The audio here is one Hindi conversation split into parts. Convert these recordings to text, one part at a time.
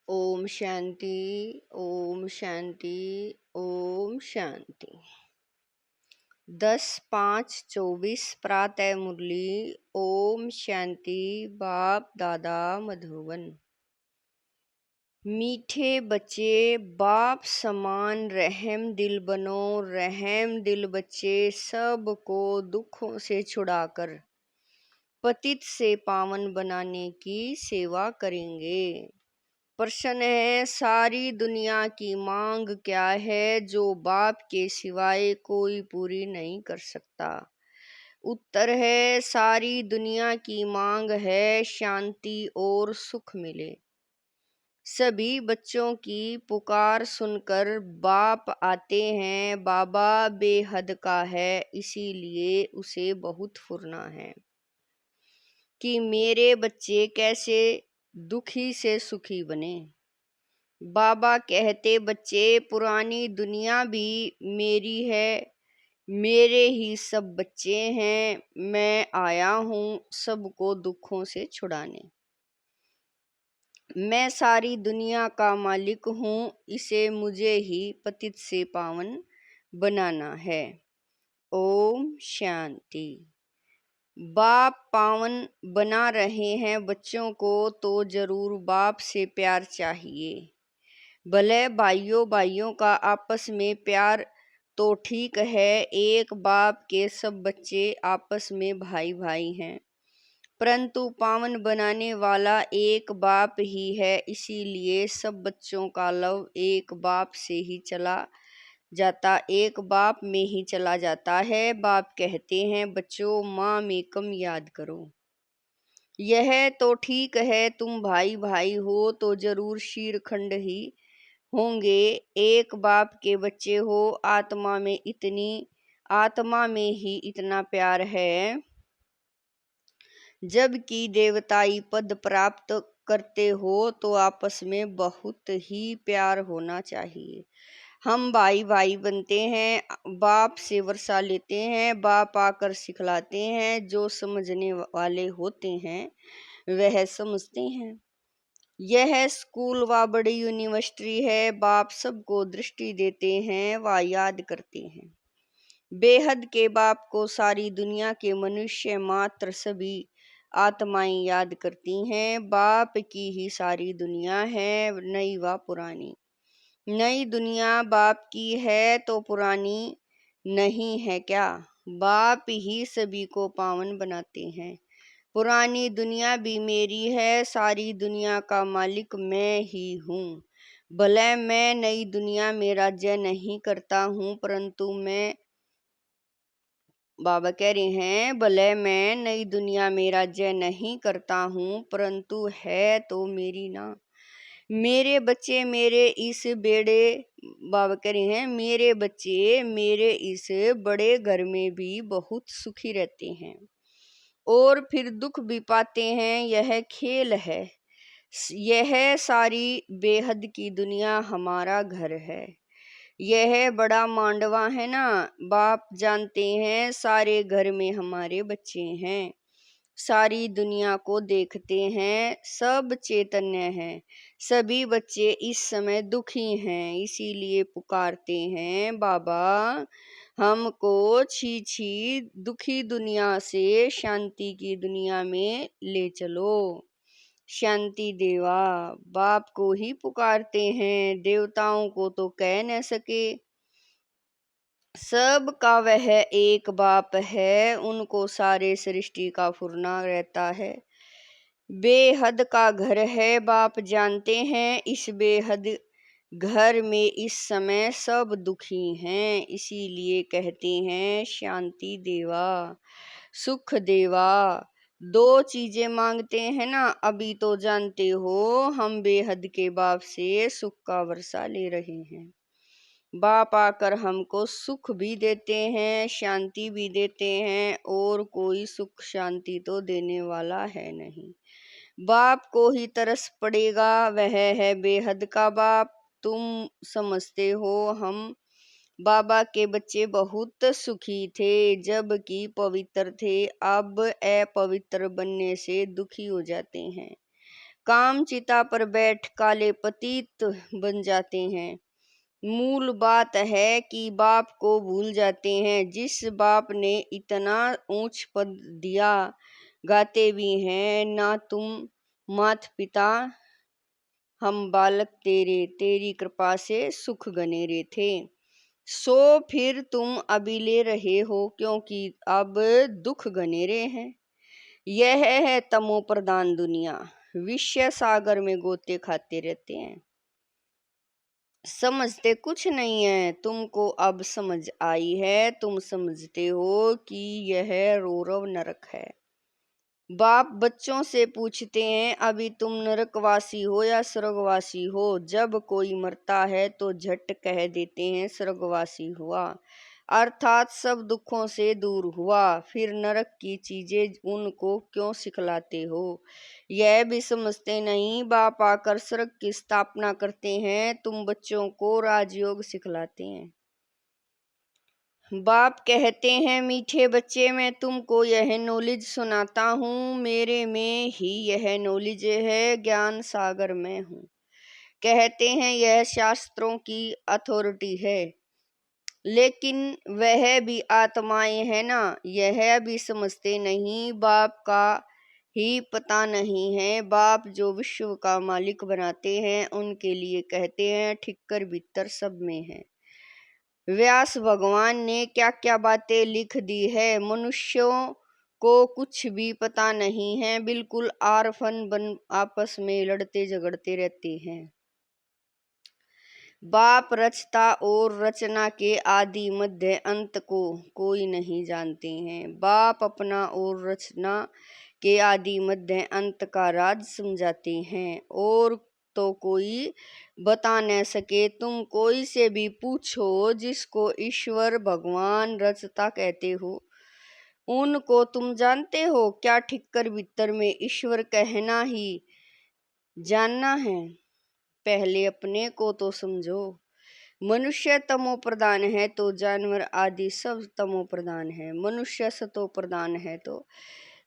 ओम शांति। ओम शांति। ओम शांति। 10/5/24 प्रातः मुरली। ओम शांति। बाप दादा मधुबन। मीठे बच्चे बाप समान रहम दिल बनो। रहम दिल बच्चे सबको दुखों से छुड़ाकर पतित से पावन बनाने की सेवा करेंगे। प्रश्न है, सारी दुनिया की मांग क्या है जो बाप के सिवाय कोई पूरी नहीं कर सकता? उत्तर है, सारी दुनिया की मांग है शांति और सुख मिले। सभी बच्चों की पुकार सुनकर बाप आते हैं। बाबा बेहद का है, इसीलिए उसे बहुत फुरना है कि मेरे बच्चे कैसे दुखी से सुखी बने। बाबा कहते, बच्चे पुरानी दुनिया भी मेरी है, मेरे ही सब बच्चे हैं। मैं आया हूँ सबको दुखों से छुड़ाने। मैं सारी दुनिया का मालिक हूँ, इसे मुझे ही पतित से पावन बनाना है। ओम शांति। बाप पावन बना रहे हैं बच्चों को, तो जरूर बाप से प्यार चाहिए। भले भाइयों भाइयों का आपस में प्यार तो ठीक है, एक बाप के सब बच्चे आपस में भाई भाई हैं, परंतु पावन बनाने वाला एक बाप ही है। इसीलिए सब बच्चों का लव एक बाप से ही चला जाता, एक बाप में ही चला जाता है। बाप कहते हैं, बच्चों माँ में कम याद करो। यह तो ठीक है, तुम भाई भाई हो तो जरूर शीरखंड ही होंगे। एक बाप के बच्चे हो, आत्मा में ही इतना प्यार है। जबकि देवताई पद प्राप्त करते हो तो आपस में बहुत ही प्यार होना चाहिए। हम भाई भाई बनते हैं, बाप से वर्षा लेते हैं, बाप आकर सिखलाते हैं। जो समझने वाले होते हैं वह समझते हैं। यह स्कूल व बड़ी यूनिवर्सिटी है। बाप सबको दृष्टि देते हैं व याद करते हैं। बेहद के बाप को सारी दुनिया के मनुष्य मात्र सभी आत्माएं याद करती हैं। बाप की ही सारी दुनिया है, नई व पुरानी। नई दुनिया बाप की है तो पुरानी नहीं है क्या? बाप ही सभी को पावन बनाते हैं। पुरानी दुनिया भी मेरी है, सारी दुनिया का मालिक मैं ही हूँ। भले मैं नई दुनिया में राज्य नहीं करता हूँ, परंतु बाबा कह रहे हैं, भले मैं नई दुनिया में राज्य नहीं करता हूँ, परंतु है तो मेरी ना। मेरे बच्चे मेरे इस बाबा कह रहे हैं, मेरे बच्चे मेरे इस बड़े घर में भी बहुत सुखी रहते हैं और फिर दुख भी पाते हैं। यह खेल है। यह सारी बेहद की दुनिया हमारा घर है। यह बड़ा मांडवा है ना। बाप जानते हैं सारे घर में हमारे बच्चे हैं, सारी दुनिया को देखते हैं, सब चैतन्य हैं। सभी बच्चे इस समय दुखी हैं, इसीलिए पुकारते हैं, बाबा हमको छी छी दुखी दुनिया से शांति की दुनिया में ले चलो। शांति देवा बाप को ही पुकारते हैं, देवताओं को तो कह न सके। सब का वह एक बाप है, उनको सारे सृष्टि का फुरना रहता है। बेहद का घर है, बाप जानते हैं। इस बेहद घर में इस समय सब दुखी हैं, इसीलिए कहते हैं शांति देवा सुख देवा। दो चीजें मांगते हैं ना। अभी तो जानते हो हम बेहद के बाप से सुख का वर्षा ले रहे हैं। बाप आकर हमको सुख भी देते हैं, शांति भी देते हैं, और कोई सुख शांति तो देने वाला है नहीं। बाप को ही तरस पड़ेगा, वह है बेहद का बाप। तुम समझते हो हम बाबा के बच्चे बहुत सुखी थे जबकि पवित्र थे, अब अपवित्र बनने से दुखी हो जाते हैं। काम चिता पर बैठ काले पतित बन जाते हैं। मूल बात है कि बाप को भूल जाते हैं। जिस बाप ने इतना ऊंच पद दिया, गाते भी हैं, ना तुम मात पिता हम बालक तेरे, तेरी कृपा से सुख गनेरे थे। सो फिर तुम अभी ले रहे हो, क्योंकि अब दुख गनेरे हैं। यह है तमो प्रधान दुनिया, विषय सागर में गोते खाते रहते हैं। समझते कुछ नहीं है, तुमको अब समझ आई है। तुम समझते हो कि यह रौरव नरक है। बाप बच्चों से पूछते हैं, अभी तुम नरकवासी हो या स्वर्गवासी हो? जब कोई मरता है तो झट कह देते हैं स्वर्गवासी हुआ, अर्थात सब दुखों से दूर हुआ। फिर नरक की चीजें उनको क्यों सिखलाते हो? यह भी समझते नहीं। बाप आकर स्वर्ग की स्थापना करते हैं, तुम बच्चों को राजयोग सिखलाते हैं। बाप कहते हैं, मीठे बच्चे, मैं तुमको यह नॉलेज सुनाता हूँ, मेरे में ही यह नॉलेज है, ज्ञान सागर में हूँ। कहते हैं यह शास्त्रों की अथॉरिटी है, लेकिन वह भी आत्माएं है ना, यह भी समझते नहीं। बाप का ही पता नहीं है। बाप जो विश्व का मालिक बनाते हैं, उनके लिए कहते हैं ठिक्कर भीतर सब में है। व्यास भगवान ने क्या क्या बातें लिख दी है, मनुष्यों को कुछ भी पता नहीं है। बिल्कुल आरफन बन आपस में लड़ते झगड़ते रहते हैं। बाप रचता और रचना के आदि मध्य अंत को कोई नहीं जानते हैं। बाप अपना और रचना के आदि मध्य अंत का राज समझाते हैं, और तो कोई बता न सके। तुम कोई से भी पूछो जिसको ईश्वर भगवान रचता कहते हो, उनको तुम जानते हो क्या? ठिक्कर भीतर में ईश्वर कहना ही जानना है। पहले अपने को तो समझो। मनुष्य तमो प्रधान है तो जानवर आदि सब तमो प्रधान है। मनुष्य सतो प्रधान है तो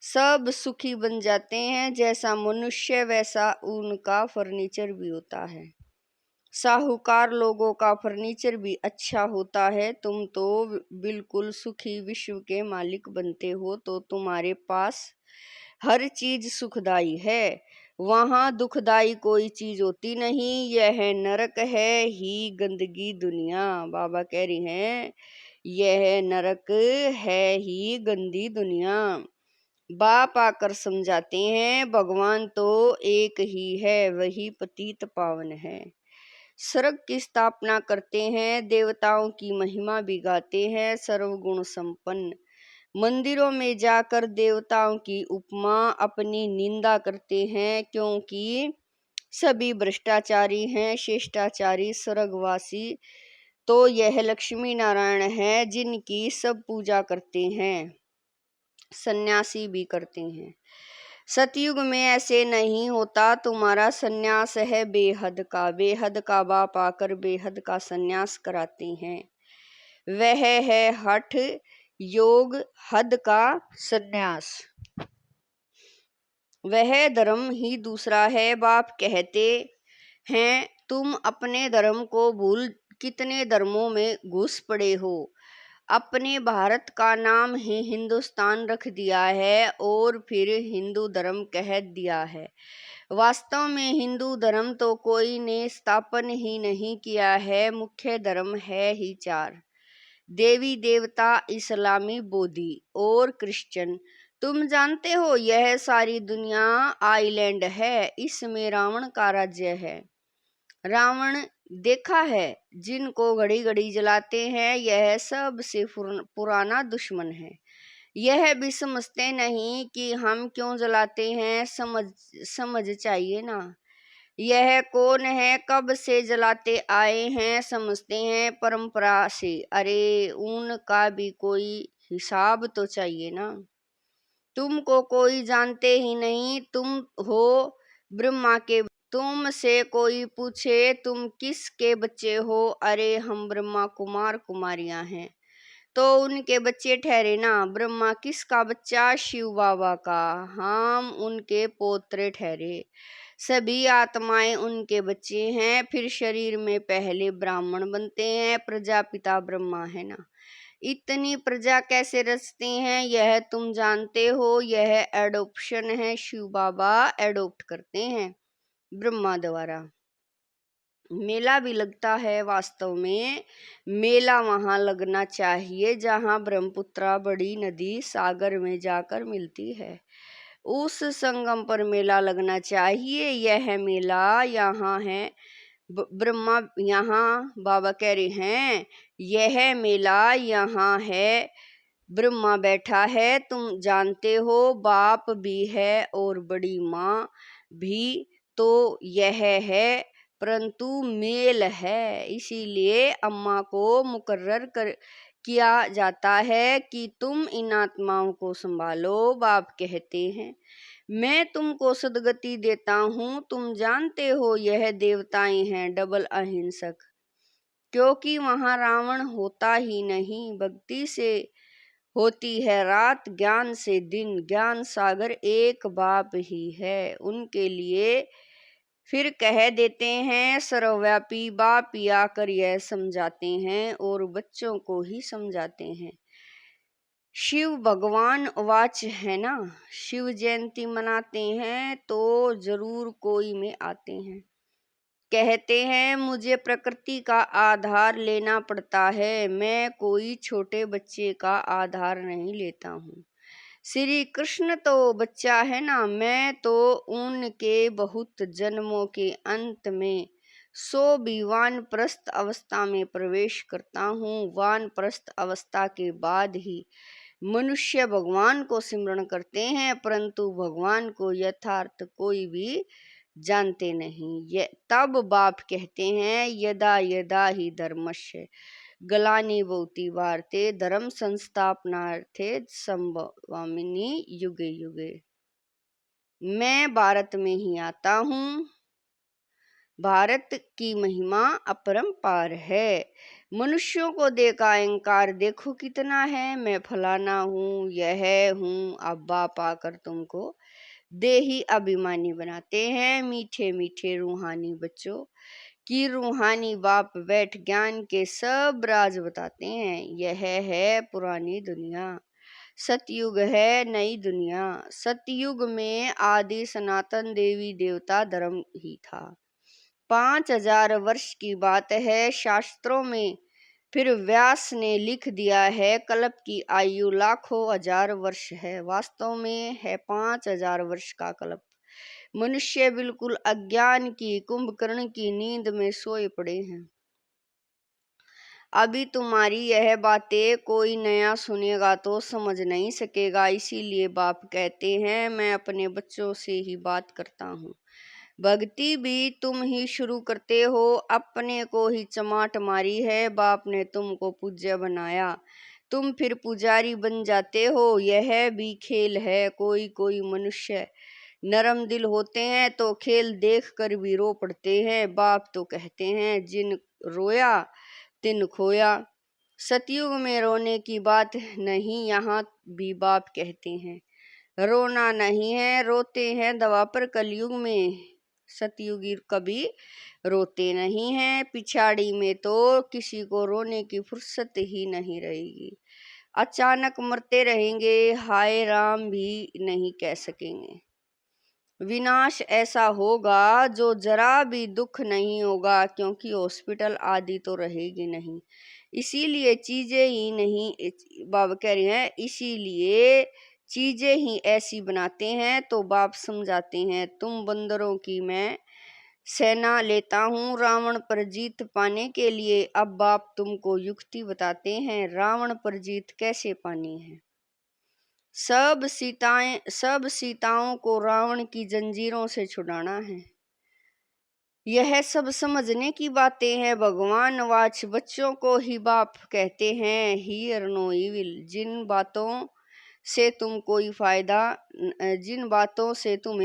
सब सुखी बन जाते हैं। जैसा मनुष्य वैसा उनका फर्नीचर भी होता है। साहूकार लोगों का फर्नीचर भी अच्छा होता है। तुम तो बिल्कुल सुखी विश्व के मालिक बनते हो, तो तुम्हारे पास हर चीज सुखदाई है। वहां दुखदाई कोई चीज होती नहीं। यह नरक है ही गंदगी दुनिया। बाबा कह रही हैं, यह नरक है ही गंदी दुनिया। बाप आकर समझाते हैं, भगवान तो एक ही है, वही पतित पावन है। स्वर्ग की स्थापना करते हैं, देवताओं की महिमा भी गाते हैं, सर्वगुण संपन्न। मंदिरों में जाकर देवताओं की उपमा अपनी निंदा करते हैं, क्योंकि सभी भ्रष्टाचारी हैं। शिष्टाचारी स्वर्गवासी तो यह लक्ष्मी नारायण है, जिनकी सब पूजा करते हैं, सन्यासी भी करते हैं। सतयुग में ऐसे नहीं होता। तुम्हारा सन्यास है बेहद का। बेहद का बाप आकर बेहद का सन्यास कराते हैं। वह है हठ योग हद का सन्यास। वह धर्म ही दूसरा है। बाप कहते हैं, तुम अपने धर्म को भूल कितने धर्मों में घुस पड़े हो। अपने भारत का नाम ही हिंदुस्तान रख दिया है और फिर हिंदू धर्म कह दिया है। वास्तव में हिंदू धर्म तो कोई ने स्थापन ही नहीं किया है। मुख्य धर्म है ही चार, देवी देवता, इस्लामी, बौद्धी और क्रिश्चियन। तुम जानते हो यह सारी दुनिया आइलैंड है, इसमें रावण का राज्य है। रावण देखा है, जिनको घड़ी घड़ी जलाते हैं, यह सबसे पुराना दुश्मन है। यह भी समझते नहीं कि हम क्यों जलाते हैं। समझ चाहिए ना। यह कौन है, कब से जलाते आए हैं? समझते हैं परंपरा से। अरे उनका भी कोई हिसाब तो चाहिए ना। तुमको कोई जानते ही नहीं। तुम हो ब्रह्मा के। तुमसे कोई पूछे तुम किसके बच्चे हो? अरे हम ब्रह्मा कुमार कुमारियां हैं, तो उनके बच्चे ठहरे ना। ब्रह्मा किसका बच्चा? शिव बाबा का। हम उनके पोत्रे ठहरे। सभी आत्माएं उनके बच्चे हैं। फिर शरीर में पहले ब्राह्मण बनते हैं, प्रजापिता ब्रह्मा है ना। इतनी प्रजा कैसे रचते हैं यह तुम जानते हो, यह एडोप्शन है, शिव बाबा एडोप्ट करते हैं ब्रह्मा द्वारा। मेला भी लगता है, वास्तव में मेला वहां लगना चाहिए जहां ब्रह्मपुत्रा बड़ी नदी सागर में जाकर मिलती है। उस संगम पर मेला लगना चाहिए। यह मेला यहाँ है। ब्रह्मा यहाँ, बाबा कह रहे हैं यह मेला यहाँ है, ब्रह्मा बैठा है, तुम जानते हो, बाप भी है और बड़ी माँ भी, तो यह है, परंतु मेल है, इसीलिए अम्मा को मुकर्रर कर किया जाता है कि तुम इन आत्माओं को संभालो। बाप कहते हैं मैं तुमको सदगति देता हूँ, तुम जानते हो यह देवताएं हैं डबल अहिंसक, क्योंकि वहां रावण होता ही नहीं, भक्ति से होती है रात, ज्ञान से दिन, ज्ञान सागर एक बाप ही है उनके लिए। फिर कह देते हैं सर्वव्यापी बाप आकर यह समझाते हैं और बच्चों को ही समझाते हैं। शिव भगवान वाच है ना, शिव जयंती मनाते हैं तो जरूर कोई में आते हैं, कहते हैं मुझे प्रकृति का आधार लेना पड़ता है, मैं कोई छोटे बच्चे का आधार नहीं लेता हूँ। श्री कृष्ण तो बच्चा है ना, मैं तो उनके बहुत जन्मों के अंत में 100 भी वानप्रस्थ अवस्था में प्रवेश करता हूँ। वानप्रस्थ अवस्था के बाद ही मनुष्य भगवान को सिमरण करते हैं, परंतु भगवान को यथार्थ कोई भी जानते नहीं। ये तब बाप कहते हैं यदा यदा ही धर्मस्य ग्लानिर्भवति भारते धर्म संस्थापनार्थे संभवामि युगे युगे। मैं भारत में ही आता हूँ, भारत की महिमा अपरंपार है। मनुष्यों को देखा अहंकार देखो कितना है, मैं फलाना हूँ, यह हूँ। अब बाप आकर तुमको देही अभिमानी बनाते हैं। मीठे मीठे रूहानी बच्चों की रूहानी बाप बैठ ज्ञान के सब राज बताते हैं। यह है पुरानी दुनिया, सतयुग है नई दुनिया। सतयुग में आदि सनातन देवी देवता धर्म ही था। 5000 वर्ष की बात है शास्त्रों में। फिर व्यास ने लिख दिया है कल्प की आयु लाखों हजार वर्ष है, वास्तव में है 5000 वर्ष का कल्प। मनुष्य बिल्कुल अज्ञान की कुंभकर्ण की नींद में सोए पड़े हैं। अभी तुम्हारी यह बातें कोई नया सुनेगा तो समझ नहीं सकेगा, इसीलिए बाप कहते हैं मैं अपने बच्चों से ही बात करता हूँ। भक्ति भी तुम ही शुरू करते हो, अपने को ही चमाट मारी है, बाप ने तुमको पूज्य बनाया, तुम फिर पुजारी बन जाते हो। यह भी खेल है। कोई कोई मनुष्य नरम दिल होते हैं तो खेल देख कर भी रो पड़ते हैं। बाप तो कहते हैं जिन रोया तिन खोया। सतयुग में रोने की बात नहीं, यहाँ भी बाप कहते हैं रोना नहीं है, रोते हैं दवा पर कलयुग में। सतयुगी कभी रोते नहीं हैं, पिछाड़ी में तो किसी को रोने की फुर्सत ही नहीं रहेगी। अचानक मरते रहेंगे, हाय राम भी नहीं कह सकेंगे। विनाश ऐसा होगा जो जरा भी दुख नहीं होगा, क्योंकि हॉस्पिटल आदि तो रहेगी नहीं, इसीलिए चीजें ही नहीं, बाबा कह रहे हैं इसीलिए चीजें ही ऐसी बनाते हैं। तो बाप समझाते हैं तुम बंदरों की मैं सेना लेता हूँ रावण पर जीत पाने के लिए। अब बाप तुमको युक्ति बताते हैं रावण पर जीत कैसे पानी है। सब सीताओं को रावण की जंजीरों से छुड़ाना है। यह सब समझने की बातें हैं। भगवान वाच बच्चों को ही बाप कहते हैं हियर नो इविल। जिन बातों से तुम्हें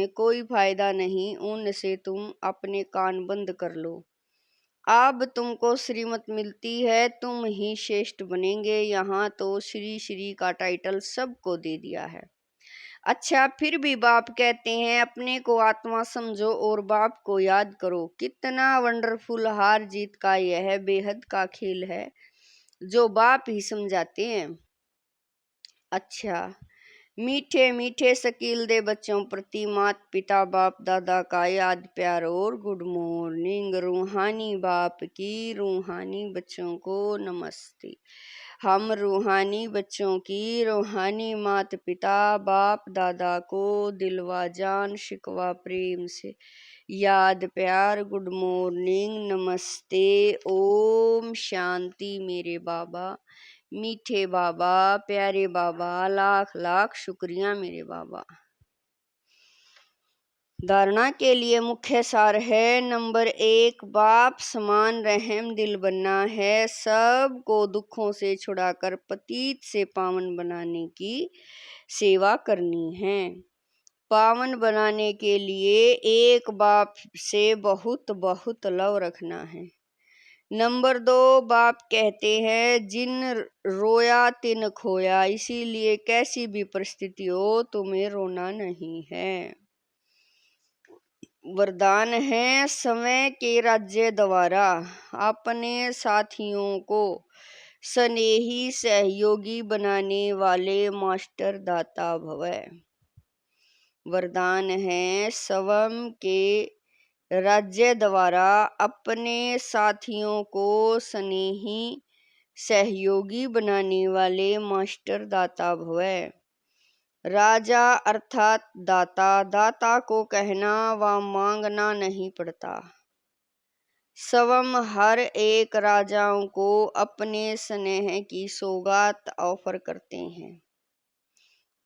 कोई फायदा नहीं, उनसे तुम अपने कान बंद कर लो। अब तुमको श्रीमत मिलती है, तुम ही श्रेष्ठ बनेंगे। यहाँ तो श्री श्री का टाइटल सबको दे दिया है। अच्छा, फिर भी बाप कहते हैं अपने को आत्मा समझो और बाप को याद करो। कितना वंडरफुल हार जीत का यह बेहद का खेल है जो बाप ही समझाते हैं। अच्छा, मीठे मीठे शकील दे बच्चों प्रति मात पिता बाप दादा का याद प्यार और गुड मॉर्निंग। रूहानी बाप की रूहानी बच्चों को नमस्ते। हम रूहानी बच्चों की रूहानी मात पिता बाप दादा को दिलवा जान शिकवा प्रेम से याद प्यार गुड मॉर्निंग नमस्ते। ओम शांति। मेरे बाबा मीठे बाबा प्यारे बाबा लाख लाख शुक्रिया मेरे बाबा। धारणा के लिए मुख्य सार है। नंबर 1, बाप समान रहम दिल बनना है। सबको दुखों से छुड़ाकर पतित से पावन बनाने की सेवा करनी है। पावन बनाने के लिए एक बाप से बहुत बहुत लव रखना है। नंबर 2, बाप कहते हैं जिन रोया तिन खोया, इसीलिए कैसी भी परिस्थिति हो तुम्हें रोना नहीं है। वरदान है समय के राज्य द्वारा अपने साथियों को स्नेही सहयोगी बनाने वाले मास्टर दाता भव। वरदान है स्वयं के राज्य द्वारा अपने साथियों को स्नेही सहयोगी बनाने वाले मास्टर दाता भव। राजा अर्थात दाता, दाता को कहना व मांगना नहीं पड़ता। स्वयं हर एक राजाओं को अपने स्नेह की सौगात ऑफर करते हैं।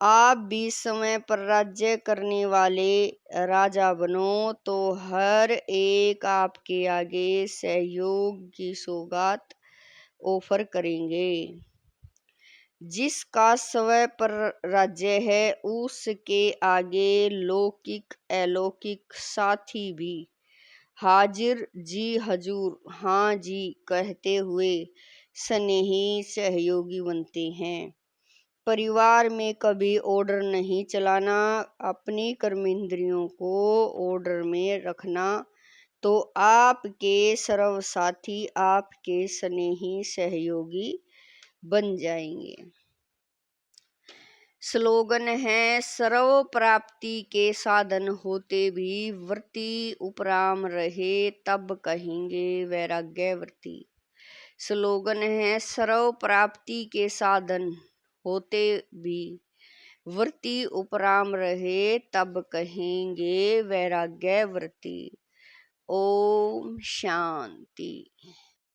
आप भी समय पर राज्य करने वाले राजा बनो तो हर एक आपके आगे सहयोग की सौगात ऑफर करेंगे। जिसका स्वयं पर राज्य है उसके आगे लौकिक अलौकिक साथी भी हाजिर जी हजूर हाँ जी कहते हुए स्नेही सहयोगी बनते हैं। परिवार में कभी ऑर्डर नहीं चलाना, अपनी कर्मेंद्रियों को ऑर्डर में रखना तो आपके सर्वसाथी आपके स्नेही सहयोगी बन जाएंगे। स्लोगन है सर्व प्राप्ति के साधन होते भी व्रती उपराम रहे तब कहेंगे वैराग्यवर्ती। स्लोगन है सर्व प्राप्ति के साधन होते भी व्रती उपराम रहे तब कहेंगे वैराग्यवर्ती। ओम शांति।